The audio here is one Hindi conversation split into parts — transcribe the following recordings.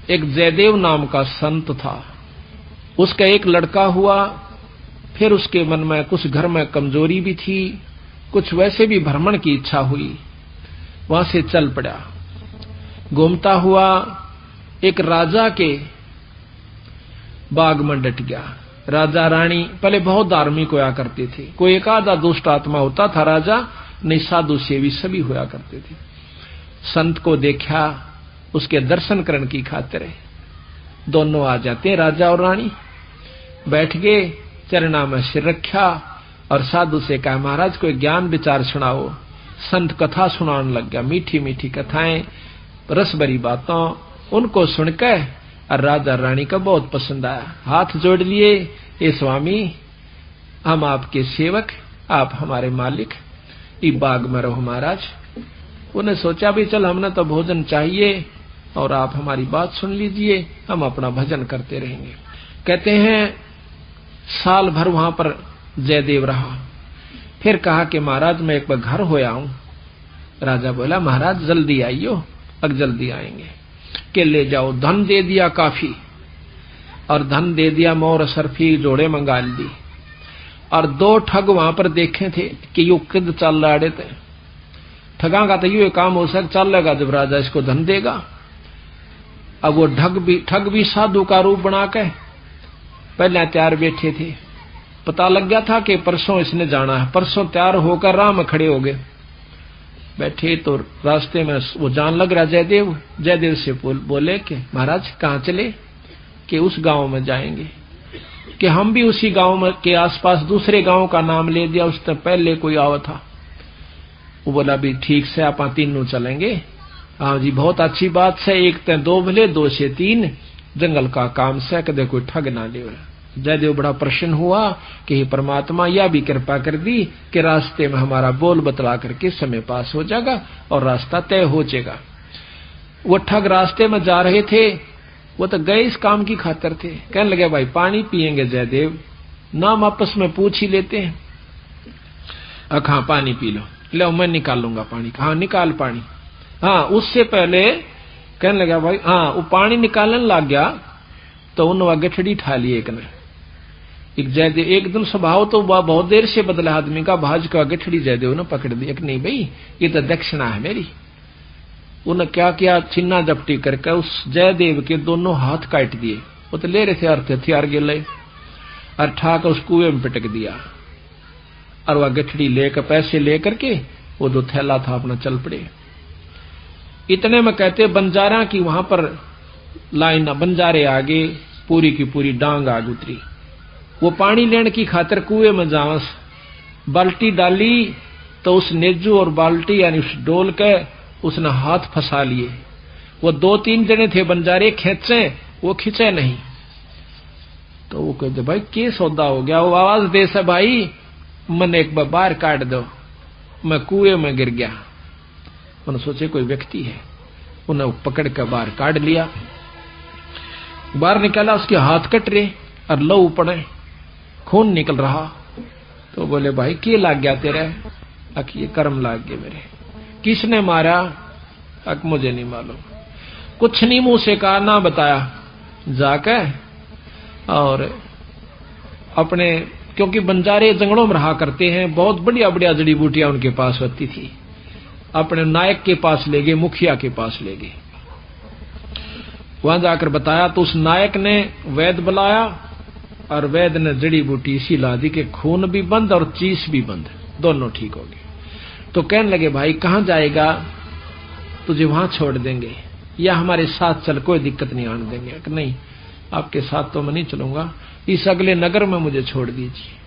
एक जयदेव नाम का संत था, उसका एक लड़का हुआ। फिर उसके मन में कुछ घर में कमजोरी भी थी, कुछ वैसे भी भ्रमण की इच्छा हुई, वहां से चल पड़ा। घूमता हुआ एक राजा के बाग में डट गया। राजा रानी पहले बहुत धार्मिक होया करते थे, कोई एक आधा दुष्ट आत्मा होता था राजा, नहीं साधु सेवी सभी होया करते थे। संत को देखा, उसके दर्शन करने की खातिर दोनों आ जाते हैं, राजा और रानी। बैठ गए, चरणा में सिर रखा और साधु से कहा, महाराज कोई ज्ञान विचार सुनाओ। संत कथा सुनाने लग गया, मीठी मीठी कथाएं, रस भरी बातों। उनको सुनकर और राजा रानी का बहुत पसंद आया, हाथ जोड़ लिए, ये स्वामी हम आपके सेवक, आप हमारे मालिक, इस बाग में रहो महाराज। उन्हें सोचा भी चल हमने तो भोजन चाहिए और आप हमारी बात सुन लीजिए, हम अपना भजन करते रहेंगे। कहते हैं साल भर वहां पर जयदेव रहा। फिर कहा कि महाराज मैं एक बार घर होया हूं। राजा बोला महाराज जल्दी आइयो, अब जल्दी आएंगे। के ले जाओ, धन दे दिया काफी, और धन दे दिया, मोर सरफी जोड़े मंगा दी। और दो ठग वहां पर देखे थे कि यू किद चल रहे थे, ठगा का तो यू काम हो सक चल लेगा जब राजा इसको धन देगा। अब वो ठग भी साधु का रूप बना के पहले तैयार बैठे थे। पता लग गया था कि परसों इसने जाना है, परसों तैयार होकर राह में खड़े हो गए। बैठे तो रास्ते में वो जान लग रहा जयदेव। जयदेव से बोले कि महाराज कहाँ चले? कि उस गांव में जाएंगे। कि हम भी उसी गांव में के आसपास दूसरे गांव का नाम ले दिया, उससे पहले कोई आवा था। वो बोला भी ठीक से आप तीनों चलेंगे। हाँ जी बहुत अच्छी बात से, एक ते दो भले, दो से तीन, जंगल का काम से कदे कोई ठग ना ले। जयदेव बड़ा प्रसन्न हुआ कि हे परमात्मा यह भी कृपा कर दी कि रास्ते में हमारा बोल बतला करके समय पास हो जाएगा और रास्ता तय हो जाएगा। वो ठग रास्ते में जा रहे थे, वो तो गए इस काम की खातिर थे। कहने लगे भाई पानी पिएंगे जयदेव? नाम आपस में पूछ ही लेते हैं। हाँ पानी पी लो। लो मैं निकालूंगा पानी। हाँ निकाल पानी। हाँ उससे पहले कहने लगा भाई, हाँ वो पानी निकालने लग गया तो उन गठड़ी ठा ली एक ने। एक जयदेव एकदम स्वभाव तो बहुत देर से बदला आदमी का, भाज का गठड़ी जयदेव ने पकड़ दी। एक नहीं भाई ये तो दक्षिणा है मेरी। उन्हें क्या किया, छिन्ना जपटी करके उस जयदेव के दोनों हाथ काट दिए। वो तो ले रहे थे अर्थ हथियार गिले, और ठाकर उस कुएं में पिटक दिया। और वह गठड़ी लेकर पैसे लेकर के वो जो थैला था अपना चल पड़े। इतने में कहते बंजारा की वहां पर लाइन, बंजारे आगे पूरी की पूरी डांग आग उतरी। वो पानी लेने की खातिर कुएं में जावस बाल्टी डाली तो उस नेजू और बाल्टी यानी उस डोल के उसने हाथ फंसा लिए। वो दो तीन जने थे बंजारे, खेचे वो खींचे नहीं। तो वो कहते भाई के सौदा हो गया? वो आवाज दे से भाई मन एक बार बाहर काट दो, मैं कुएं में गिर गया। उन्होंने सोचे कोई व्यक्ति है, उन्हें पकड़ कर बाहर काट लिया। बाहर निकाला, उसके हाथ कट रहे और लहू पड़े, खून निकल रहा। तो बोले भाई के लाग गया तेरे? अक ये कर्म लाग गए मेरे। किसने मारा? अक मुझे नहीं मालूम। कुछ नहीं मुंह से कहा, ना बताया। जाके और अपने, क्योंकि बंजारे जंगलों में रहा करते हैं, बहुत बढ़िया बढ़िया जड़ी बूटियां उनके पास होती थी, अपने नायक के पास ले गए, मुखिया के पास ले गए। वहां जाकर बताया तो उस नायक ने वैद्य बुलाया और वैद्य ने जड़ी बूटी इसी ला दी कि खून भी बंद और चीस भी बंद, दोनों ठीक हो गए। तो कहने लगे भाई कहां जाएगा? तुझे वहां छोड़ देंगे या हमारे साथ चल, कोई दिक्कत नहीं आने देंगे। कि नहीं आपके साथ तो मैं नहीं चलूंगा, इस अगले नगर में मुझे छोड़ दीजिए।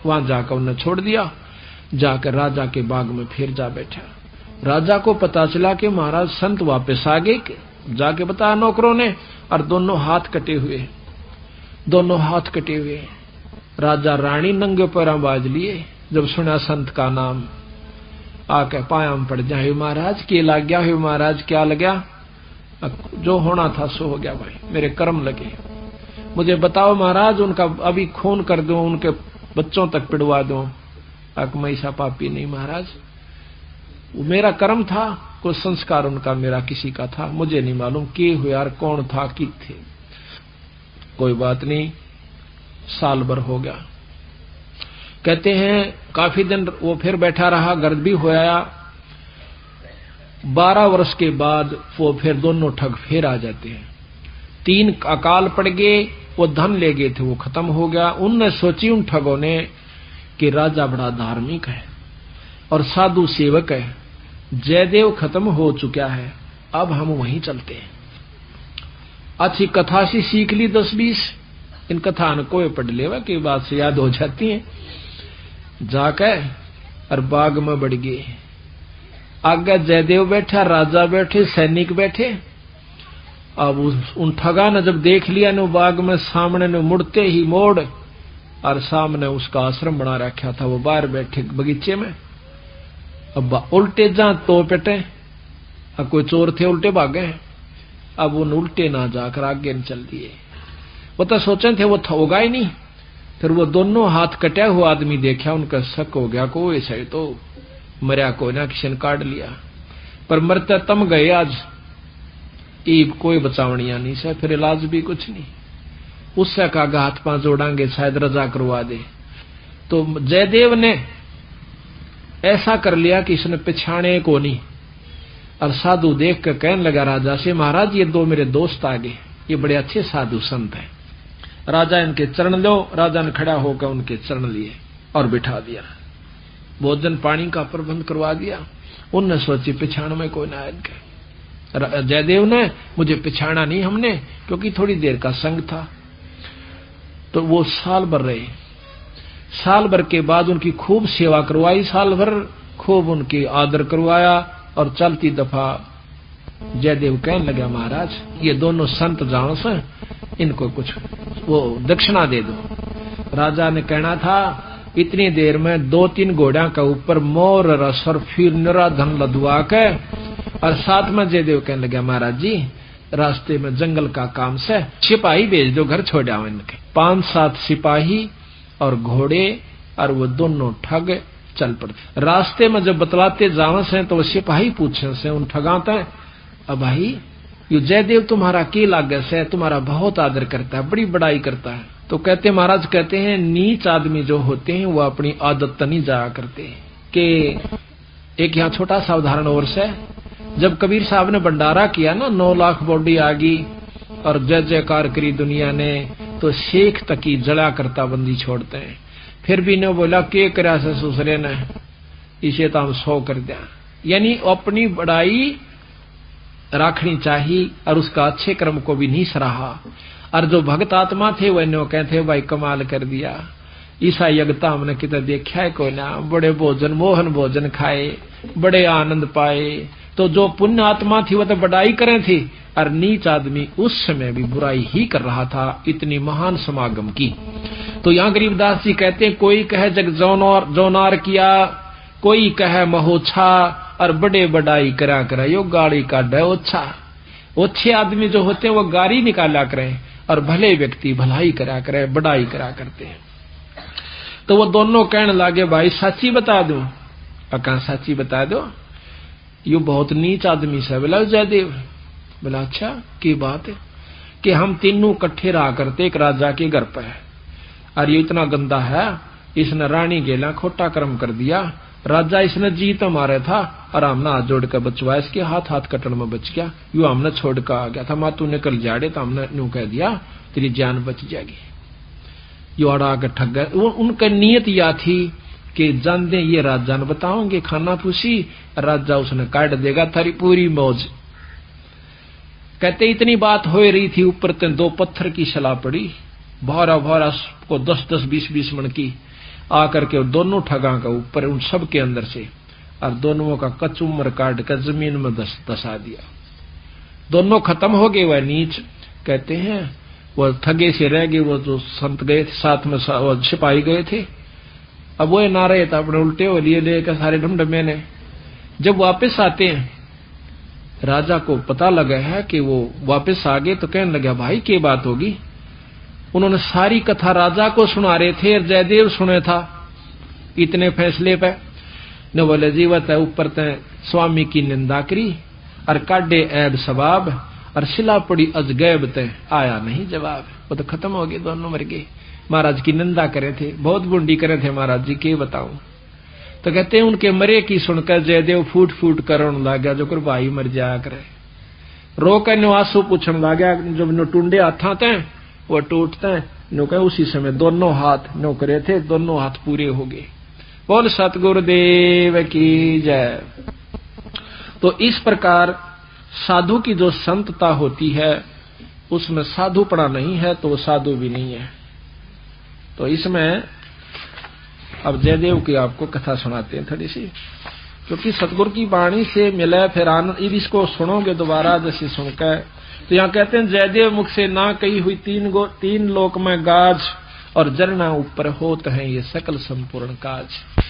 वहां जाकर उन्हें छोड़ दिया। जाकर राजा के बाग में फिर जा बैठा। राजा को पता चला कि महाराज संत वापस आ गए। जाके बताया नौकरों ने, और दोनों हाथ कटे हुए, दोनों हाथ कटे हुए। राजा रानी नंगे पैरों बाज लिए जब सुना संत का नाम। आके पाया में पड़ जाए, महाराज के लग गया? है महाराज क्या लगा? जो होना था सो हो गया भाई, मेरे कर्म लगे। मुझे बताओ महाराज, उनका अभी खून कर दो, उनके बच्चों तक पिड़वा दो। मैं ऐसा पापी नहीं महाराज, वो मेरा कर्म था, कोई संस्कार उनका मेरा किसी का था, मुझे नहीं मालूम के हुए यार, कौन था कि थे। कोई बात नहीं, साल भर हो गया। कहते हैं काफी दिन वो फिर बैठा रहा, गर्द भी होया। 12 वर्ष के बाद वो फिर दोनों ठग फिर आ जाते हैं। 3 अकाल पड़ गए, वो धन ले गए थे, वो खत्म हो गया। उनने सोची उन ठगों ने कि राजा बड़ा धार्मिक है और साधु सेवक है, जयदेव खत्म हो चुका है, अब हम वहीं चलते हैं। अच्छी कथा सी सीख ली 10-20, इन कथा न कोई पढ़ लेवा की बात से याद हो जाती है। जाकर और बाग में बढ़ गए। आगे जयदेव बैठा, राजा बैठे, सैनिक बैठे। अब उन ठगा ने जब देख लिया न बाग में सामने ने मुड़ते ही मोड़, और सामने उसका आश्रम बना रखा था, वो बाहर बैठे बगीचे में। अब उल्टे जा तो पेटे, अब कोई चोर थे उल्टे भागे। अब उन उल्टे ना जाकर आगे न चल दिए। वो तो सोचे थे वो होगा ही नहीं। फिर वो दोनों हाथ कटा हुआ आदमी देखा, उनका शक हो गया को ऐसा ही तो मरिया को ना किसी ने काट लिया। पर मरते तम गए आज, ईब कोई बचावनिया नहीं से, फिर इलाज भी कुछ नहीं। उससे कहा हाथ पांव जोड़ांगे शायद रजा करवा दे। तो जयदेव ने ऐसा कर लिया कि इसने पिछाने को नहीं। और साधु देख कर कहने लगा राजा से, महाराज ये 2 मेरे दोस्त आ गए, ये बड़े अच्छे साधु संत हैं। राजा इनके चरण लो। राजा ने खड़ा होकर उनके चरण लिए और बिठा दिया। भोजन पानी का प्रबंध करवा दिया। उनने सोची पिछाण में कोई ना आएगा। जयदेव ने मुझे पिछाड़ा नहीं हमने, क्योंकि थोड़ी देर का संग था। तो वो साल भर रहे। साल भर के बाद उनकी खूब सेवा करवाई, साल भर खूब उनकी आदर करवाया। और चलती दफा जयदेव कहने लगा, महाराज ये दोनों संत जान से, इनको कुछ वो दक्षिणा दे दो। राजा ने कहना था इतनी देर में 2-3 घोड़ा का ऊपर मोर रस और फिर निरा धन लदवा के। और साथ में जयदेव कहने लगा, महाराज जी रास्ते में जंगल का काम से सिपाही भेज दो, घर छोड़ आओ इनके। 5-7 सिपाही और घोड़े, और वो दोनों ठग चल पड़ते। रास्ते में जब बतलाते जावे से तो वो सिपाही पूछे से उन ठगाते, अब भाई ये जयदेव तुम्हारा के लागे से, तुम्हारा बहुत आदर करता है, बड़ी बड़ाई करता है। तो कहते महाराज कहते हैं नीच आदमी जो होते हैं वो अपनी आदत नहीं जाया करते। कि एक यहाँ छोटा सा उदाहरण और से, जब कबीर साहब ने भंडारा किया ना, 9 लाख बॉडी आ गई और जय जयकार करी दुनिया ने, तो शेख तक की जला करता बंदी छोड़ते हैं। फिर भी ने बोला के करा से सुसरे ने, इसे तो हम 100 कर दिया। यानी अपनी बड़ाई रखनी चाहिए और उसका अच्छे कर्म को भी नहीं सराहा। और जो भक्त आत्मा थे वह नो कहते भाई कमाल कर दिया, ईसा यज्ञता हमने कितना देखा है कोई ना, बड़े भोजन मोहन भोजन खाए, बड़े आनंद पाए। तो जो पुण्य आत्मा थी वह तो बड़ाई करे थी, और नीच आदमी उस समय भी बुराई ही कर रहा था, इतनी महान समागम की। तो यहाँ गरीबदास जी कहते हैं कोई कहे जग जौनार किया, कोई कहे महोछा, और बड़े बड़ाई करा यो गाड़ी काढ़े ओछा। ओछे आदमी जो होते हैं वो गाड़ी निकाला करें, और भले व्यक्ति भलाई करा करे, बड़ाई करा करते हैं। तो वो दोनों कहने लगे भाई सच्ची बता दो। कहा सच्ची बता दो, यू बहुत नीच आदमी से। बोला जयदेव। बोला अच्छा की बात है? कि हम तीनों इकट्ठे रहा करते एक राजा के घर पर, और ये इतना गंदा है, इसने रानी गेला खोटा कर्म कर दिया। राजा इसने जीत मारे था और हमने हाथ जोड़ कर बचवाया, इसके हाथ कटन में बच गया। यू हमने छोड़ कर आ गया था, मातू ने कल जाड़े तो हमने यूं कह दिया तेरी जान बच जाएगी। यू अड़ा के ठग गए। उनका नियत यह थी कि जान दे ये राजा ने बताओगे खाना पूछी, राजा उसने काट देगा थारी पूरी मौज। कहते इतनी बात हो रही थी, ऊपर ते 2 पत्थर की सलाह पड़ी, भारा भारा को 10-10 20-20 मन की आकर के दोनों ठगा का ऊपर उन सब के अंदर से, और दोनों का कचुम्बर काट कर जमीन में दसा दिया। दोनों खत्म हो गए। वह नीच कहते हैं वो ठगे से रह गए, वो जो संत गए थे साथ में वो सिपाही गए थे, अब वो ना रहे तो अपने उल्टे हो लिए लेकर सारे ढमढमे ने। जब वापस आते हैं राजा को पता लगा है कि वो वापस आ गए, तो कहने लगा भाई क्या बात होगी। उन्होंने सारी कथा राजा को सुना रहे थे और जयदेव सुने था इतने फैसले पे। न बोले जीवत है ऊपर तय स्वामी की निंदा करी और काटे ऐब सवाब और शिला पड़ी अजगैब तय आया नहीं जवाब। वो तो खत्म हो गए, दोनों मर गए। महाराज की निंदा करे थे, बहुत बुंडी करे थे महाराज जी, के बताऊं। तो कहते हैं उनके मरे की सुनकर जयदेव फूट फूट करन लाग्या, जो कर भाई मर जाया करे। रो कर नो आंसू पूछन लाग्या, जब नो टूंडे हाथा थे वो टूटते नो कहे उसी समय दोनों हाथ नो करे थे, दोनों हाथ पूरे हो गए। बोल सतगुरुदेव की जय। तो इस प्रकार साधु की जो संतता होती है उसमें साधुपना नहीं है तो वो साधु भी नहीं है। तो इसमें अब जयदेव की आपको कथा सुनाते हैं थोड़ी सी, क्योंकि सतगुरु की वाणी से मिले फिर आनंद। इसको सुनोगे दोबारा जैसे सुनकर, तो यहाँ कहते हैं जयदेव मुख से ना कही हुई तीन लोक में गाज और जरना ऊपर होत है ये सकल संपूर्ण काज।